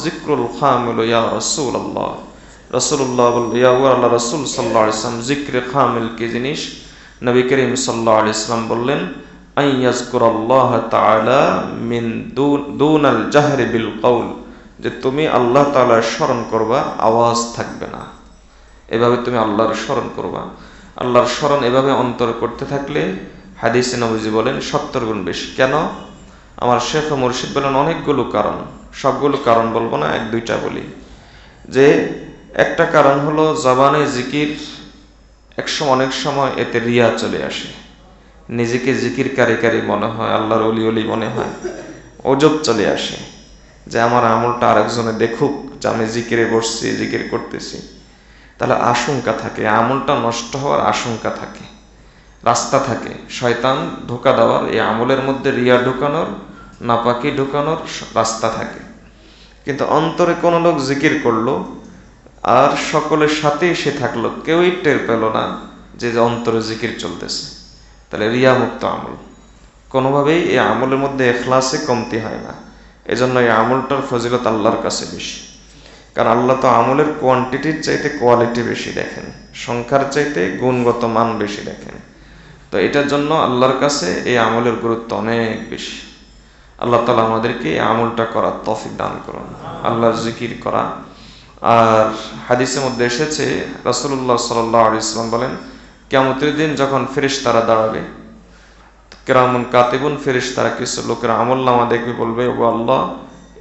জিক্রুল খামিল ইয়া রাসূলুল্লাহ। রাসূলুল্লাহ বললেন, ইয়া আল্লাহ রাসূল সাল্লাল্লাহু আলাইহি ওয়াসাল্লাম, জিক্রে খামিল কি জিনিস? নবী করিম সাল্লাল্লাহু আলাইহি ওয়াসাল্লাম বললেন, আইয়াজকুরাল্লাহ তাআলা মিন দুনাল জাহরি বিল কওল, যে তুমি আল্লাহ তাআলার স্মরণ করবা, আওয়াজ থাকবে না, এভাবে তুমি আল্লাহর স্মরণ করবা। আল্লাহর স্মরণ এভাবে অন্তর করতে থাকলে হাদিসে নবীজি বলেন 70 গুণ বেশি। কেন? আমার শেখ ও মুর্শিদ বলেন অনেকগুলো কারণ, সবগুলো কারণ বলবো না, 1-2টা বলি। যে একটা কারণ হলো জবানে জিকির, অনেক সময় এতে রিয়া চলে আসে, নিজেকে জিকির কারি মনে হয়, আল্লাহর ওলি ওলি মনে হয়, ওজব চলে আসে যে আমার আমলটা আরেকজনে দেখুক যে আমি জিকিরে বসছি, জিকির করতেছি। তাহলে আশঙ্কা থাকে, আমলটা নষ্ট হওয়ার আশঙ্কা থাকে, রাস্তা থাকে, শয়তান ধোঁকা দেওয়ার, এই আমলের মধ্যে রিয়া ঢুকানোর, নাপাকি ঢুকানোর রাস্তা থাকে। কিন্তু অন্তরে কোনো লোক জিকির করলো আর সকলের সাথেই সে থাকলো, কেউই টের পেল না যে অন্তরে জিকির চলতেছে, তাহলে রিয়া মুক্ত আমল। কোনোভাবেই এই আমলের মধ্যে এখলাসে কমতি হয় না। এজন্য এই আমলটার ফজিলত আল্লাহর কাছে বেশি। কারণ আল্লাহ তো আমলের কোয়ান্টিটির চাইতে কোয়ালিটি বেশি দেখেন, সংখ্যার চাইতে গুণগত মান বেশি দেখেন। তো এটার জন্য আল্লাহর কাছে এই আমলের গুরুত্ব অনেক বেশি। আল্লাহ তাআলা আমাদেরকে এই আমলটা করার তৌফিক দান করুন, আল্লাহর জিকির করা। আর হাদিসের মধ্যে এসেছে, রাসূলুল্লাহ সাল্লাল্লাহু আলাইহি ওয়াসাল্লাম বলেন, কিয়ামতের দিন যখন ফেরেশতারা দাঁড়াবে, কিরামুন কাতিবুন ফেরেশতারা কিছু লোকের আমলনামা দেখবে, বলবে, ও আল্লাহ,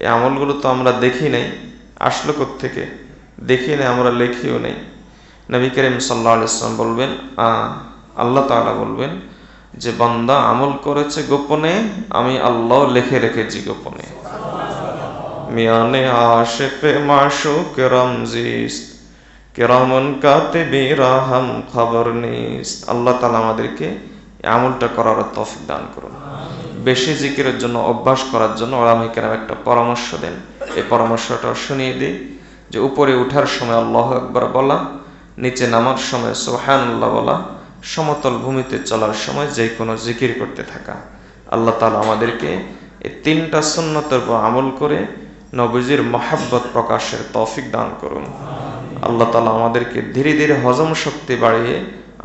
এই আমলগুলো তো আমরা দেখি নাই, আসলো কোত্থেকে? দেখি নাই, আমরা লেখিও নেই। নবী করিম সাল্লাল্লাহু আলাইহি ওয়াসাল্লাম বলবেন, আল্লাহ তাআলা বলবেন যে বান্দা আমল করেছে গোপনে, আমি আল্লাহ লিখে রেখেছি গোপনে। মিয়ানে আশিকে মাশুক রমজিস কিরামুন কাতিবিরা হাম খবর নিস। আল্লাহ তাআলা আমাদেরকে এই আমলটা করার তৌফিক দান করুন। বেশি জিকিরের জন্য, অভ্যাস করার জন্য ওলামায়ে কেরাম একটা পরামর্শ দেন। এই পরামর্শটা শুনিয়ে দিই যে উপরে ওঠার সময় আল্লাহু আকবার বলা, নিচে নামার সময় সুবহানাল্লাহ বলা, সমতল ভূমিতে চলার সময় যে কোনো জিকির করতে থাকা। আল্লাহ তাআলা আমাদেরকে এই তিনটা সুন্নতের উপর আমল করে নবীজির মহাব্বত প্রকাশের তৌফিক দান করুন। আল্লাহ তাআলা আমাদেরকে ধীরে ধীরে হজম শক্তি বাড়িয়ে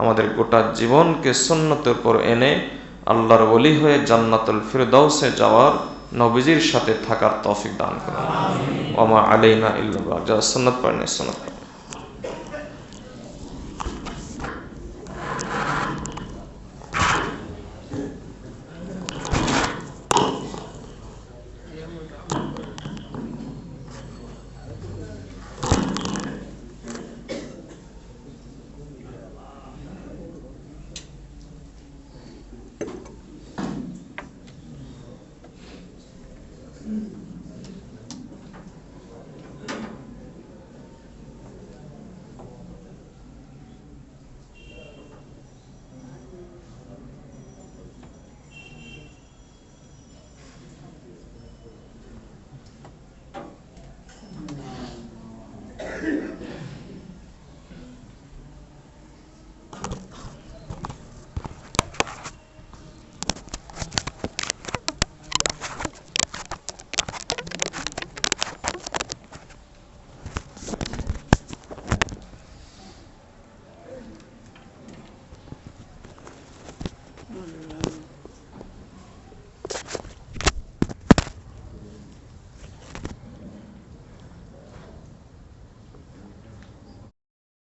আমাদের গোটা জীবনকে সুন্নতের উপর এনে আল্লাহর ওলি হয়ে জান্নাতুল ফিরদাউসে যাওয়ার, নবীজির সাথে থাকার তৌফিক দান করুন। ওয়া মা আলাইনা ইল্লাল বালাগ। যারা সুন্নাত পড়েন সুন্নাত পড়েন।